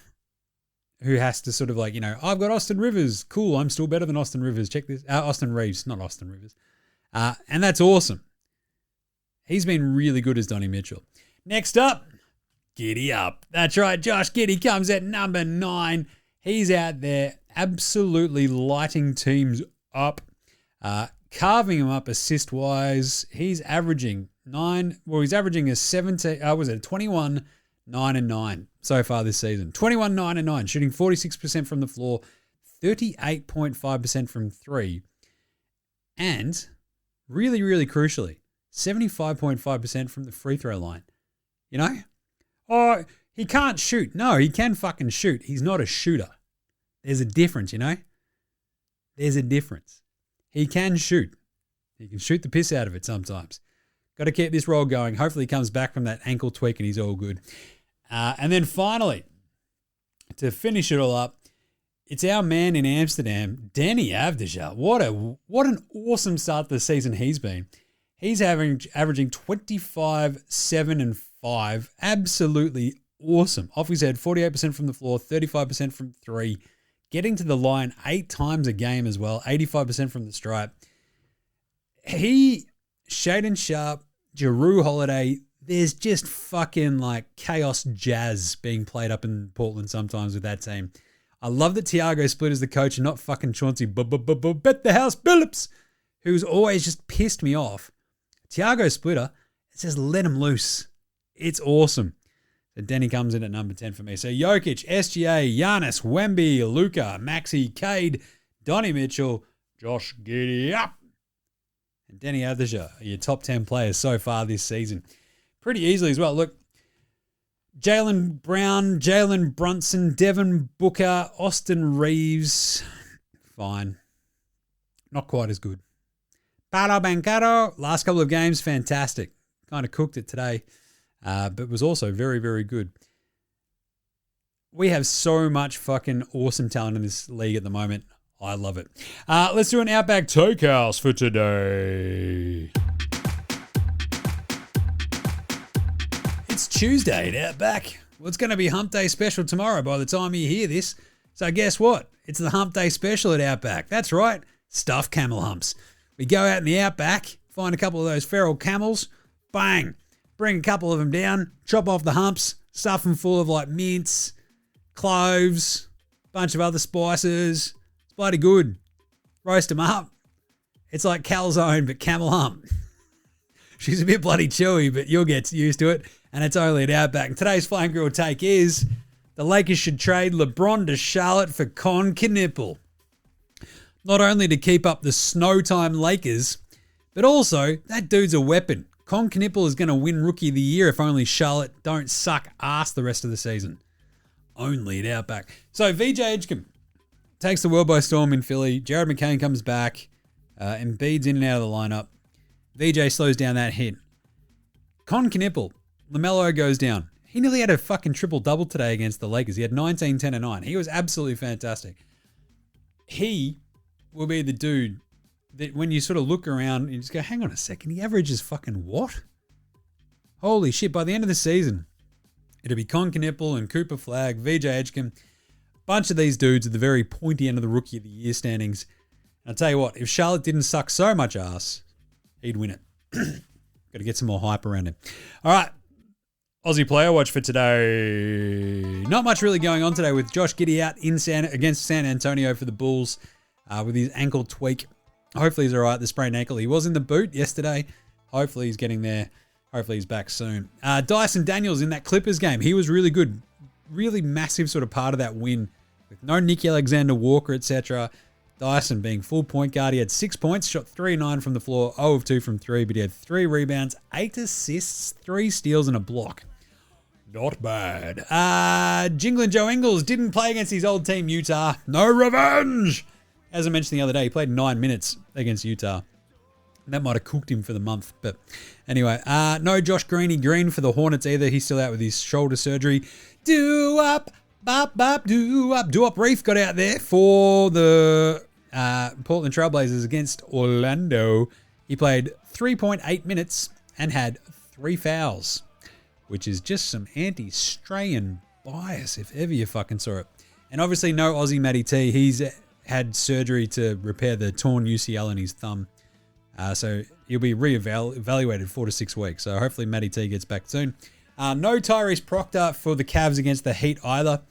who has to sort of like, I've got Austin Rivers. Cool, I'm still better than Austin Rivers. Check this. Austin Reeves, not Austin Rivers. And that's awesome. He's been really good as Donnie Mitchell. Next up, Giddy up. That's right, Josh Giddey comes at number 9. He's out there absolutely lighting teams up. Carving him up assist-wise. He's averaging a 21, 9, and 9 so far this season. 21, 9, and 9, shooting 46% from the floor, 38.5% from 3, and really, really crucially, 75.5% from the free throw line. Oh, he can't shoot. No, he can fucking shoot. He's not a shooter. There's a difference, There's a difference. He can shoot. He can shoot the piss out of it sometimes. Got to keep this roll going. Hopefully he comes back from that ankle tweak and he's all good. And then finally, to finish it all up, it's our man in Amsterdam, Danny Avdija. What an awesome start to the season he's been. He's averaging 25, 7, and 5. Absolutely awesome. Off his head, 48% from the floor, 35% from 3. Getting to the line 8 times a game as well, 85% from the stripe. Shaedon Sharpe, Jrue Holiday, there's just fucking like chaos jazz being played up in Portland sometimes with that team. I love that Tiago Split is the coach and not fucking Chauncey Bet the House Billups, who's always just pissed me off. Tiago Splitter, it says let him loose. It's awesome. So Denny comes in at number 10 for me. So Jokic, SGA, Giannis, Wemby, Luka, Maxey, Cade, Donnie Mitchell, Josh Giddey up. And Denny Avdija are your top 10 players so far this season. Pretty easily as well. Look, Jaylen Brown, Jalen Brunson, Devin Booker, Austin Reeves. Fine. Not quite as good. Paolo Banchero, last couple of games, fantastic. Kind of cooked it today. But was also very, very good. We have so much fucking awesome talent in this league at the moment. I love it. Let's do an Outback Takehouse for today. It's Tuesday at Outback. Well, it's going to be Hump Day special tomorrow by the time you hear this. So guess what? It's the Hump Day special at Outback. That's right. Stuffed camel humps. We go out in the Outback, find a couple of those feral camels, Bang. Bring a couple of them down, chop off the humps, stuff them full of like mints, cloves, bunch of other spices. It's bloody good. Roast them up. It's like calzone, but camel hump. She's a bit bloody chewy, but you'll get used to it. And it's only at Outback. And today's Flame Grill take is the Lakers should trade LeBron to Charlotte for Con Knipple. Not only to keep up the snow time Lakers, but also that dude's a weapon. Con Knipple is going to win Rookie of the Year if only Charlotte don't suck ass the rest of the season. Only at Outback. So VJ Edgecombe takes the world by storm in Philly. Jared McCain comes back. Embiid's in and out of the lineup. VJ slows down that hit. Con Knipple, LaMelo goes down. He nearly had a fucking triple-double today against the Lakers. He had 19, 10, and 9. He was absolutely fantastic. He will be the dude that when you sort of look around and you just go, hang on a second, he averages fucking what? Holy shit, by the end of the season, it'll be Con Knipple and Cooper Flagg, VJ Edgecombe, bunch of these dudes at the very pointy end of the Rookie of the Year standings. And I'll tell you what, if Charlotte didn't suck so much ass, he'd win it. Got to get some more hype around him. All right, Aussie player watch for today. Not much really going on today with Josh Giddey out against San Antonio for the Bulls with his ankle tweak. Hopefully he's all right, the sprained ankle. He was in the boot yesterday. Hopefully he's getting there. Hopefully he's back soon. Dyson Daniels in that Clippers game. He was really good. Really massive sort of part of that win. With no Nick Alexander-Walker, etc. Dyson being full point guard. He had 6 points, shot 3-9 from the floor, 0 of 2 from 3, but he had 3 rebounds, 8 assists, 3 steals, and a block. Not bad. Jinglin' Joe Ingles didn't play against his old team, Utah. No revenge! As I mentioned the other day, he played 9 minutes against Utah. That might have cooked him for the month. But anyway, no Josh Green for the Hornets either. He's still out with his shoulder surgery. Do-up, bop, bop, do-up. Do-up Reef got out there for the Portland Trailblazers against Orlando. He played 3.8 minutes and had 3 fouls, which is just some anti-Strayan bias if ever you fucking saw it. And obviously no Aussie Matty T. He's had surgery to repair the torn UCL in his thumb. So he'll be re-evaluated 4 to 6 weeks. So hopefully Matty T gets back soon. No Tyrese Proctor for the Cavs against the Heat either.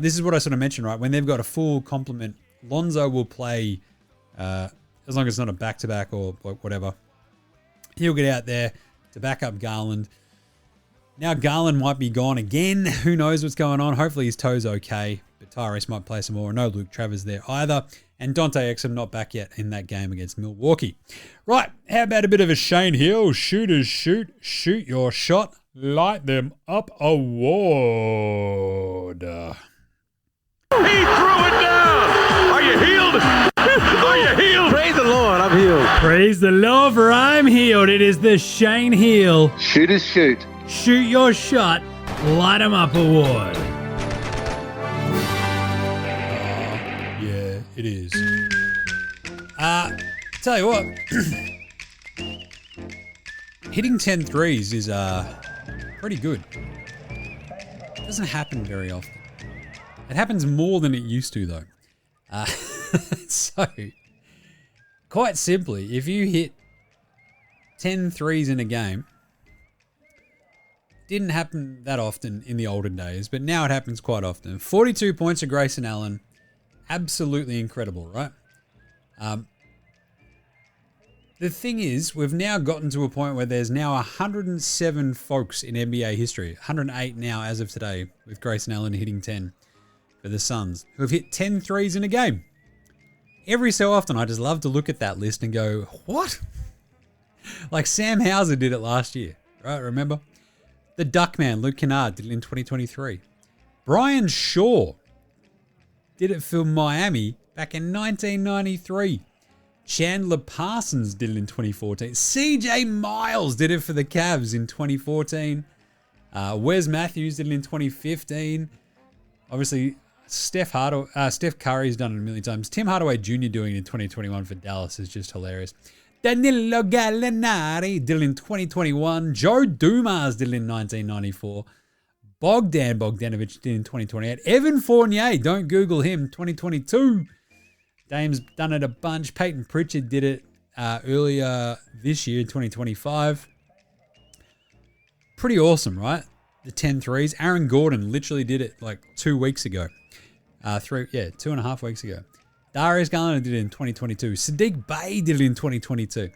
This is what I sort of mentioned, right? When they've got a full complement, Lonzo will play as long as it's not a back-to-back or whatever. He'll get out there to back up Garland. Now Garland might be gone again. Who knows what's going on? Hopefully his toe's okay. But Tyrese might play some more. No Luke Travers there either. And Dante Exum not back yet in that game against Milwaukee. Right, how about a bit of a Shane Hill? Shooters shoot. Shoot your shot. Light them up award. He threw it down. Are you healed? Are you healed? Praise the Lord, I'm healed. Praise the Lord, for I'm healed. It is the Shane Hill. Shooters shoot. Shoot your shot. Light 'em up award. Yeah, it is. Tell you what. Hitting 10 threes is pretty good. Doesn't happen very often. It happens more than it used to, though. So, quite simply, if you hit 10 threes in a game, didn't happen that often in the olden days, but now it happens quite often. 42 points of Grayson Allen. Absolutely incredible, right? The thing is, we've now gotten to a point where there's now 107 folks in NBA history, 108 now as of today, with Grayson Allen hitting 10 for the Suns, who have hit 10 threes in a game. Every so often, I just love to look at that list and go, what? Like Sam Hauser did it last year, right? Remember? The Duckman, Luke Kennard, did it in 2023. Brian Shaw did it for Miami back in 1993. Chandler Parsons did it in 2014. CJ Miles did it for the Cavs in 2014. Wes Matthews did it in 2015. Obviously, Steph Curry's done it a million times. Tim Hardaway Jr. doing it in 2021 for Dallas is just hilarious. Danilo Gallinari did it in 2021. Joe Dumas did it in 1994. Bogdan Bogdanovic did it in 2028. Evan Fournier, don't Google him, 2022. Dame's done it a bunch. Peyton Pritchard did it earlier this year, 2025. Pretty awesome, right? The 10 threes. Aaron Gordon literally did it like 2 weeks ago. 2.5 weeks ago. Darius Garland did it in 2022. Sadiq Bey did it in 2022.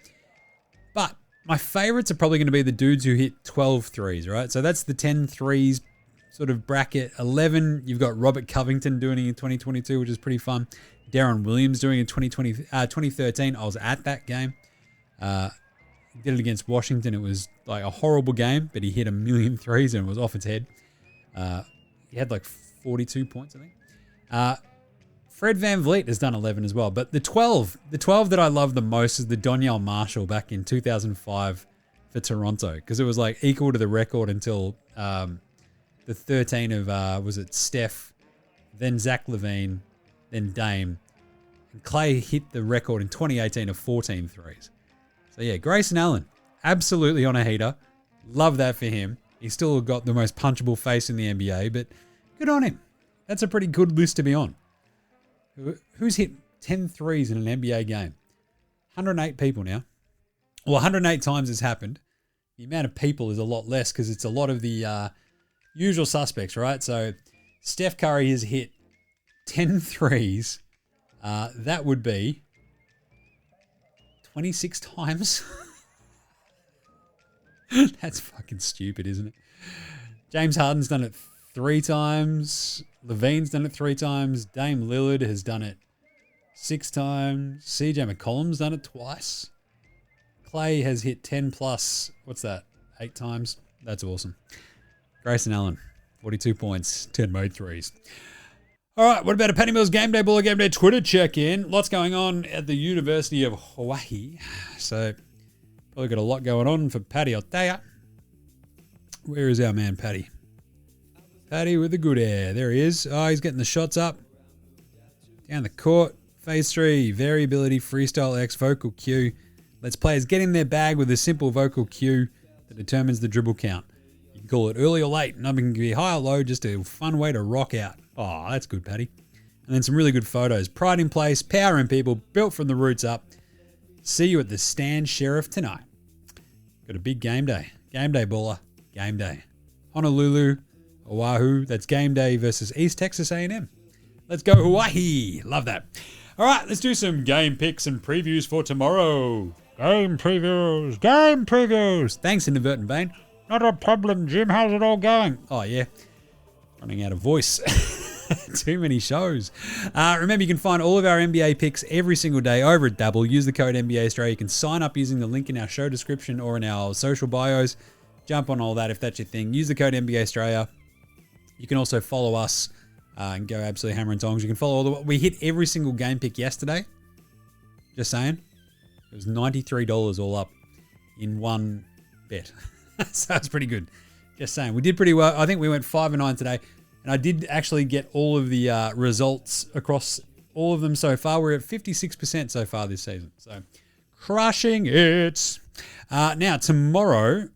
But my favorites are probably going to be the dudes who hit 12 threes, right? So that's the 10 threes sort of bracket. 11, you've got Robert Covington doing it in 2022, which is pretty fun. Darren Williams doing it in 2013. I was at that game. He did it against Washington. It was like a horrible game, but he hit 1 million threes and it was off its head. He had like 42 points, I think. Fred VanVleet has done 11 as well. But the 12 that I love the most is the Donyell Marshall back in 2005 for Toronto. Because it was like equal to the record until the 13 of, was it Steph, then Zach LaVine, then Dame. And Clay hit the record in 2018 of 14 threes. So yeah, Grayson Allen, absolutely on a heater. Love that for him. He's still got the most punchable face in the NBA, but good on him. That's a pretty good list to be on. Who's hit 10 threes in an NBA game? 108 people now. Well, 108 times it's happened. The amount of people is a lot less because it's a lot of the usual suspects, right? So Steph Curry has hit 10 threes. That would be 26 times. That's fucking stupid, isn't it? James Harden's done it 3 times. Levine's done it 3 times. Dame Lillard has done it 6 times. CJ McCollum's done it twice. Clay has hit 10 plus, 8 times? That's awesome. Grayson Allen, 42 points, 10 made threes. All right, what about a Patty Mills Game Day Baller Game Day Twitter check-in? Lots going on at the University of Hawaii. So, probably got a lot going on for Patty, I'll tell ya. Where is our man, Patty? Patty with the good air. There he is. Oh, he's getting the shots up. Down the court. Phase 3, variability, freestyle X, vocal cue. Let's players get in their bag with a simple vocal cue that determines the dribble count. You can call it early or late. Nothing can be high or low, just a fun way to rock out. Oh, that's good, Patty. And then some really good photos. Pride in place, power in people, built from the roots up. See you at the Stand Sheriff tonight. Got a big game day. Game day, baller. Game day. Honolulu, Oahu. That's game day versus East Texas A&M. Let's go Hawaii. Love that. All right, let's do some game picks and previews for tomorrow. Game previews. Game previews. Thanks, Inadvertent Bane. Not a problem, Jim. How's it all going? Oh, yeah. Running out of voice. Too many shows. Remember, you can find all of our NBA picks every single day over at Dabble. Use the code NBA Straya. You can sign up using the link in our show description or in our social bios. Jump on all that if that's your thing. Use the code NBA Straya. You can also follow us and go absolutely hammer and tongs. You can follow all the... We hit every single game pick yesterday. Just saying. It was $93 all up in one bet. So it's pretty good. Just saying. We did pretty well. I think we went 5-9 today. And I did actually get all of the results across all of them so far. We're at 56% so far this season. So, crushing it. Now, tomorrow,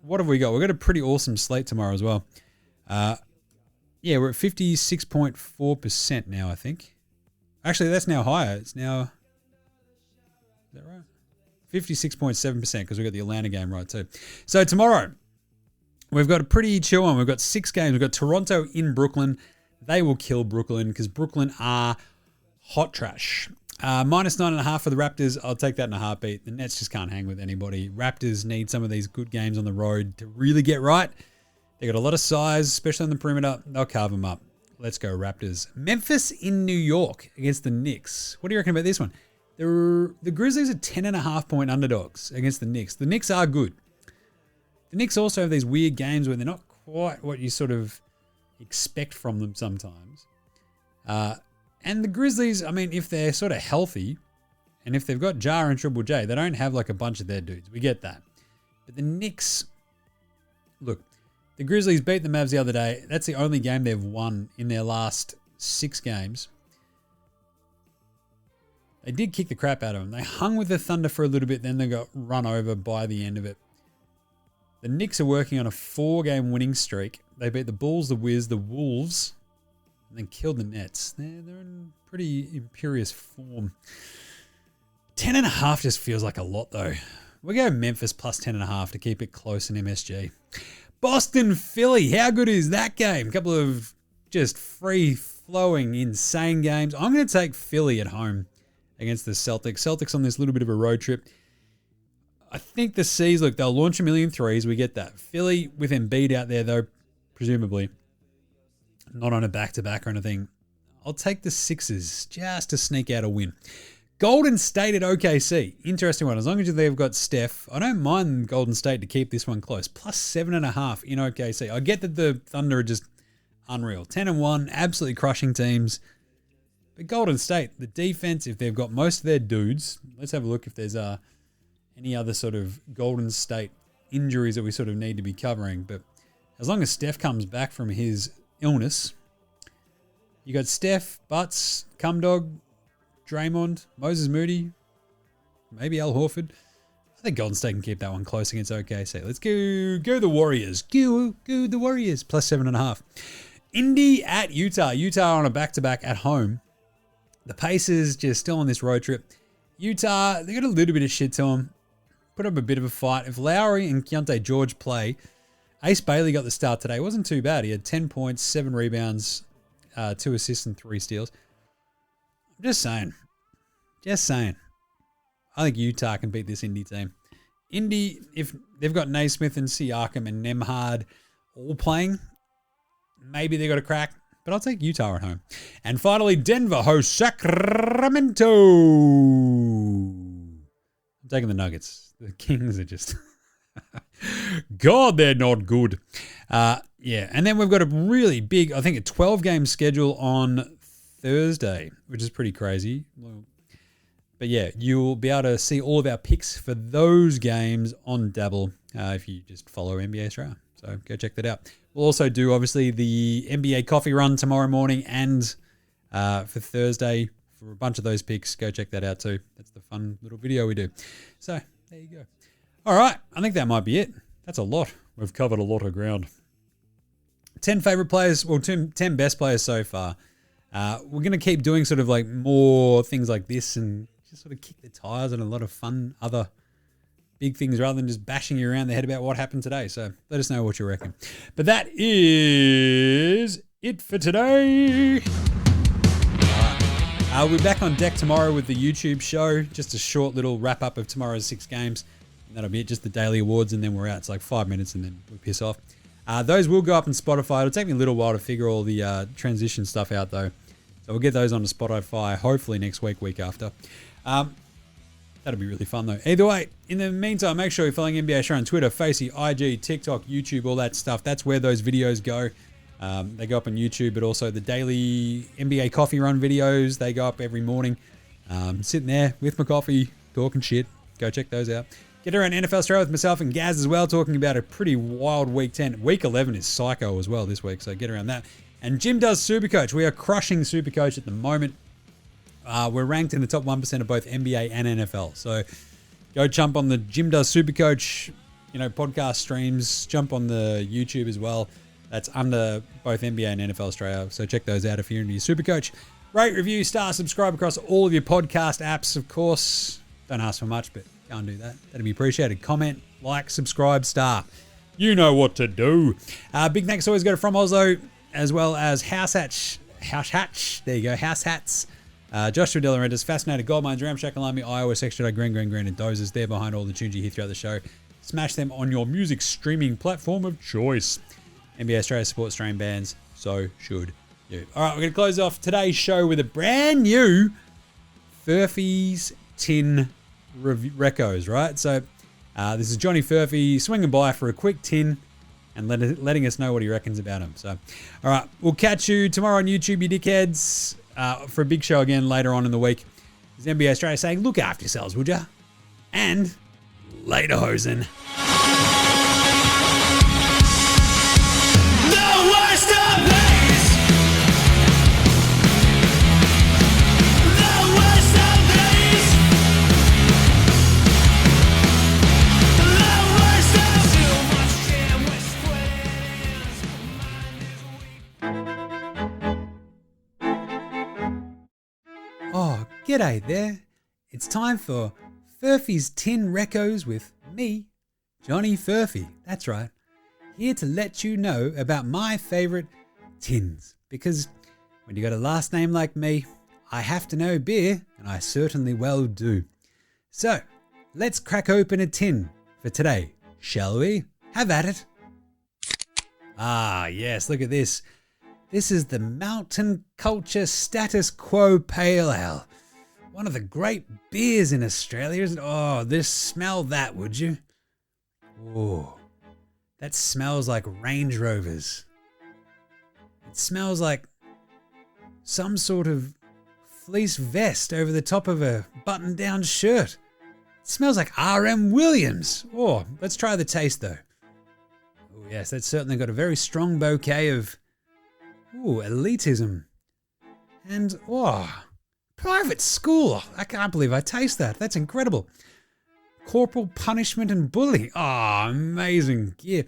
what have we got? We've got a pretty awesome slate tomorrow as well. Yeah, we're at 56.4% now, I think. Actually, that's now higher. It's now... Is that right? 56.7% because we've got the Atlanta game right too. So, tomorrow... We've got a pretty chill one. We've got 6 games. We've got Toronto in Brooklyn. They will kill Brooklyn because Brooklyn are hot trash. -9.5 for the Raptors. I'll take that in a heartbeat. The Nets just can't hang with anybody. Raptors need some of these good games on the road to really get right. They got a lot of size, especially on the perimeter. They'll carve them up. Let's go Raptors. Memphis in New York against the Knicks. What do you reckon about this one? The Grizzlies are 10.5 point underdogs against the Knicks. The Knicks are good. The Knicks also have these weird games where they're not quite what you sort of expect from them sometimes. And the Grizzlies, I mean, if they're sort of healthy, and if they've got Jar and Triple J, they don't have like a bunch of their dudes. We get that. But the Knicks, look, the Grizzlies beat the Mavs the other day. That's the only game they've won in their last 6 games. They did kick the crap out of them. They hung with the Thunder for a little bit, then they got run over by the end of it. The Knicks are working on a 4-game winning streak. They beat the Bulls, the Wiz, the Wolves, and then killed the Nets. They're in pretty imperious form. 10.5 just feels like a lot, though. We'll go Memphis plus 10.5 to keep it close in MSG. Boston, Philly. How good is that game? A couple of just free-flowing, insane games. I'm going to take Philly at home against the Celtics. Celtics on this little bit of a road trip. I think the C's, look, they'll launch a million threes. We get that. Philly with Embiid out there, though, presumably. Not on a back-to-back or anything. I'll take the Sixers just to sneak out a win. Golden State at OKC. Interesting one. As long as they've got Steph, I don't mind Golden State to keep this one close. Plus 7.5 in OKC. I get that the Thunder are just unreal. 10-1, absolutely crushing teams. But Golden State, the defense, if they've got most of their dudes, let's have a look if there's any other sort of Golden State injuries that we sort of need to be covering. But as long as Steph comes back from his illness, you got Steph, Butts, Cumdog, Draymond, Moses Moody, maybe Al Horford. I think Golden State can keep that one close against OKC. Let's go the Warriors. Go the Warriors. Plus 7.5. Indy at Utah. Utah on a back-to-back at home. The Pacers just still on this road trip. Utah, they got a little bit of shit to them. Put up a bit of a fight. If Lowry and Keontae George play, Ace Bailey got the start today. It wasn't too bad. He had 10 points, 7 rebounds, 2 assists and 3 steals. I'm just saying. I think Utah can beat this Indy team. Indy, if they've got Naismith and Siakam and Nembhard all playing, maybe they got a crack. But I'll take Utah at home. And finally, Denver hosts Sacramento. I'm taking the Nuggets. The Kings are just... God, they're not good. Yeah, and then we've got a really big, I think a 12-game schedule on Thursday, which is pretty crazy. But yeah, you'll be able to see all of our picks for those games on Dabble if you just follow NBA Straya. So go check that out. We'll also do, obviously, the NBA coffee run tomorrow morning and for Thursday for a bunch of those picks. Go check that out too. That's the fun little video we do. So there you go. All right, I think that might be it. That's a lot. We've covered a lot of ground. 10 favorite players, well, 10 best players so far. We're going to keep doing sort of like more things like this and just sort of kick the tires on a lot of fun other big things rather than just bashing you around the head about what happened today. So let us know what you reckon. But that is it for today. We'll be back on deck tomorrow with the YouTube show. Just a short little wrap up of tomorrow's 6 games. And that'll be it, just the daily awards, and then we're out. It's like 5 minutes and then we piss off. Those will go up on Spotify. It'll take me a little while to figure all the transition stuff out though. So we'll get those onto Spotify hopefully next week after. That'll be really fun though. Either way, in the meantime, make sure you're following NBA Straya on Twitter, Facey, IG, TikTok, YouTube, all that stuff. That's where those videos go. They go up on YouTube, but also the daily NBA coffee run videos. They go up every morning. Sitting there with my coffee, talking shit. Go check those out. Get around NFL Straya with myself and Gaz as well, talking about a pretty wild week 10. Week 11 is psycho as well this week, so get around that. And Jim does Supercoach. We are crushing Supercoach at the moment. We're ranked in the top 1% of both NBA and NFL. So go jump on the Jim Does Supercoach, podcast streams. Jump on the YouTube as well. That's under both NBA and NFL Straya. So check those out if you're into your Supercoach. Rate, review, star, subscribe across all of your podcast apps, of course. Don't ask for much, but go and do that. That'd be appreciated. Comment, like, subscribe, star. You know what to do. Big thanks always go to From Oslo, as well as House Hatch. There you go, House Hats. Joshua De Laurentiis, Fascinated, Goldmines, Ramshackle Army, Iowa, Extra Green, and Dozers. They're behind all the tunes you hear throughout the show. Smash them on your music streaming platform of choice. NBA Straya supports Australian bands, so should you. All right, we're going to close off today's show with a brand new Furphy's Tin Recos, right? So this is Johnny Furphy swinging by for a quick tin and letting us know what he reckons about him. So, all right, we'll catch you tomorrow on YouTube, you dickheads, for a big show again later on in the week. This is NBA Straya saying, look after yourselves, would ya? And later, hosen. Oh, g'day there. It's time for Furphy's Tin Recos with me, Johnny Furphy. That's right. here to let you know about my favourite tins. Because when you got a last name like me, I have to know beer, and I certainly well do. So, let's crack open a tin for today, shall we? Have at it. Ah, yes, look at this. This is the Mountain Culture Status Quo Pale Ale. One of the great beers in Australia, isn't it? Oh, smell that, would you? Oh, that smells like Range Rovers. It smells like some sort of fleece vest over the top of a button-down shirt. It smells like R.M. Williams. Oh, let's try the taste, though. Oh, yes, that's certainly got a very strong bouquet of, elitism. And, private school. I can't believe I taste that. That's incredible. Corporal punishment and bullying. Oh, amazing. Yeah.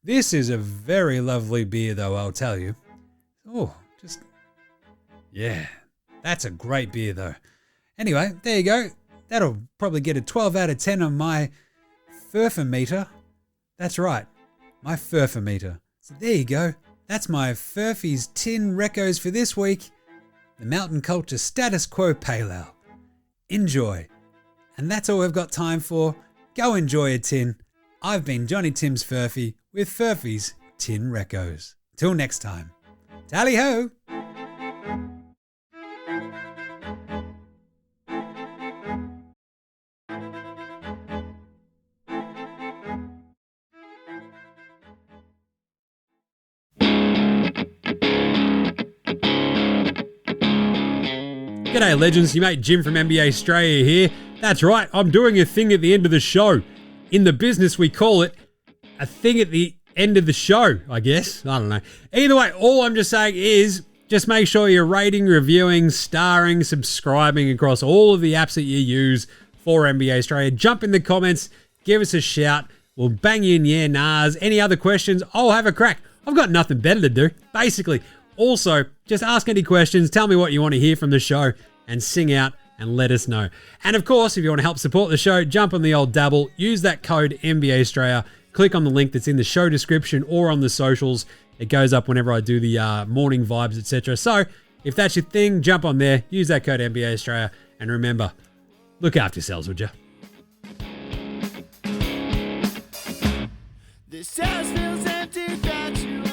This is a very lovely beer, though, I'll tell you. Oh, that's a great beer, though. Anyway, there you go. That'll probably get a 12 out of 10 on my Furfometer. That's right, my Furfometer. So there you go. That's my Furphy's Tin Recos for this week. The Mountain Culture Status Quo Pale Ale. Enjoy. And that's all we've got time for. Go enjoy a tin. I've been Johnny Tim's Furphy with Furphy's Tin Recos. Till next time. Tally ho! G'day legends, your mate Jim from NBA Straya here. That's right, I'm doing a thing at the end of the show. In the business we call it a thing at the end of the show, I guess. I don't know. Either way, all I'm just saying is just make sure you're rating, reviewing, starring, subscribing across all of the apps that you use for NBA Straya. Jump in the comments, give us a shout. We'll bang you in yeah, nahs. Any other questions? I'll have a crack. I've got nothing better to do, basically. Also, just ask any questions, tell me what you want to hear from the show, and sing out and let us know. And of course, if you want to help support the show, jump on the old dabble, use that code NBA Straya, click on the link that's in the show description or on the socials. It goes up whenever I do the morning vibes, etc. So, if that's your thing, jump on there, use that code NBA Straya, and remember, look after yourselves, would you? This house feels empty without you.